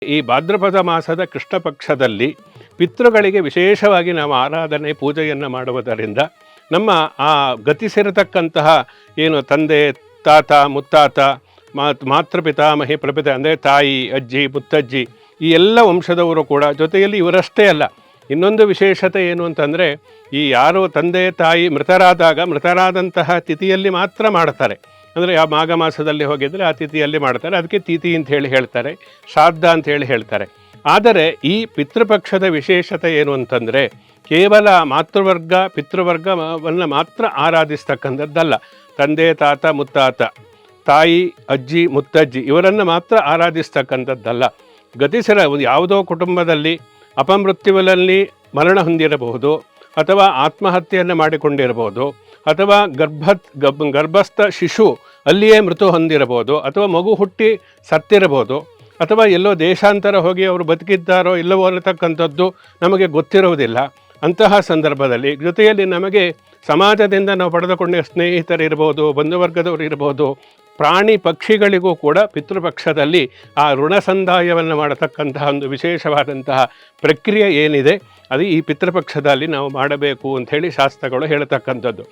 ಈ ಭಾದ್ರಪದ ಮಾಸದ ಕೃಷ್ಣ ಪಕ್ಷದಲ್ಲಿ ಪಿತೃಗಳಿಗೆ ವಿಶೇಷವಾಗಿ ನಾವು ಆರಾಧನೆ ಪೂಜೆಯನ್ನು ಮಾಡುವುದರಿಂದ ನಮ್ಮ ಆ ಗತಿಸಿರತಕ್ಕಂತಹ ಏನು ತಂದೆ ತಾತ ಮುತ್ತಾತ ಮಾತೃಪಿತಾಮಹಿ ಪ್ರಪಿತ ಅಂದರೆ ತಾಯಿ ಅಜ್ಜಿ ಮುತ್ತಜ್ಜಿ ಈ ಎಲ್ಲ ವಂಶದವರು ಕೂಡ ಜೊತೆಯಲ್ಲಿ ಇವರಷ್ಟೇ ಅಲ್ಲ, ಇನ್ನೊಂದು ವಿಶೇಷತೆ ಏನು ಅಂತಂದರೆ ಈ ಯಾರು ತಂದೆ ತಾಯಿ ಮೃತರಾದಂತಹ ತಿಥಿಯಲ್ಲಿ ಮಾತ್ರ ಮಾಡ್ತಾರೆ. ಅಂದರೆ ಆ ಮಾಘ ಮಾಸದಲ್ಲಿ ಹೋಗಿದರೆ ಆ ತಿಥಿಯಲ್ಲಿ ಮಾಡ್ತಾರೆ, ಅದಕ್ಕೆ ತಿಥಿ ಅಂತ ಹೇಳ್ತಾರೆ, ಶ್ರಾದ್ದ ಅಂತ ಹೇಳ್ತಾರೆ. ಆದರೆ ಈ ಪಿತೃಪಕ್ಷದ ವಿಶೇಷತೆ ಏನು ಅಂತಂದರೆ ಕೇವಲ ಮಾತೃವರ್ಗ ಪಿತೃವರ್ಗವನ್ನು ಮಾತ್ರ ಆರಾಧಿಸ್ತಕ್ಕಂಥದ್ದಲ್ಲ. ತಂದೆ ತಾತ ಮುತ್ತಾತ ತಾಯಿ ಅಜ್ಜಿ ಮುತ್ತಜ್ಜಿ ಇವರನ್ನು ಮಾತ್ರ ಆರಾಧಿಸ್ತಕ್ಕಂಥದ್ದಲ್ಲ. ಗತಿಸಿರ ಯಾವುದೋ ಕುಟುಂಬದಲ್ಲಿ ಅಪಮೃತ್ಯುವಿನಲ್ಲಿ ಮರಣ ಹೊಂದಿರಬಹುದು, ಅಥವಾ ಆತ್ಮಹತ್ಯೆಯನ್ನು ಮಾಡಿಕೊಂಡಿರಬಹುದು, ಅಥವಾ ಗರ್ಭಸ್ಥ ಶಿಶು ಅಲ್ಲಿಯೇ ಮೃತು ಹೊಂದಿರಬಹುದು, ಅಥವಾ ಮಗು ಹುಟ್ಟಿ ಸತ್ತಿರಬಹುದು, ಅಥವಾ ಎಲ್ಲೋ ದೇಶಾಂತರ ಹೋಗಿ ಅವರು ಬದುಕಿದ್ದಾರೋ ಇಲ್ಲವೋ ಅನ್ನತಕ್ಕಂಥದ್ದು ನಮಗೆ ಗೊತ್ತಿರುವುದಿಲ್ಲ. ಅಂತಹ ಸಂದರ್ಭದಲ್ಲಿ ಜೊತೆಯಲ್ಲಿ ನಮಗೆ ಸಮಾಜದಿಂದ ನಾವು ಪಡೆದುಕೊಂಡ ಸ್ನೇಹಿತರಿರ್ಬೋದು, ಬಂಧುವರ್ಗದವರು ಇರ್ಬೋದು, ಪ್ರಾಣಿ ಪಕ್ಷಿಗಳಿಗೂ ಕೂಡ ಪಿತೃಪಕ್ಷದಲ್ಲಿ ಆ ಋಣ ಸಂದಾಯವನ್ನು ಮಾಡತಕ್ಕಂತಹ ಒಂದು ವಿಶೇಷವಾದಂತಹ ಪ್ರಕ್ರಿಯೆ ಏನಿದೆ ಅದು ಈ ಪಿತೃಪಕ್ಷದಲ್ಲಿ ನಾವು ಮಾಡಬೇಕು ಅಂಥೇಳಿ ಶಾಸ್ತ್ರಗಳು ಹೇಳ್ತಕ್ಕಂಥದ್ದು.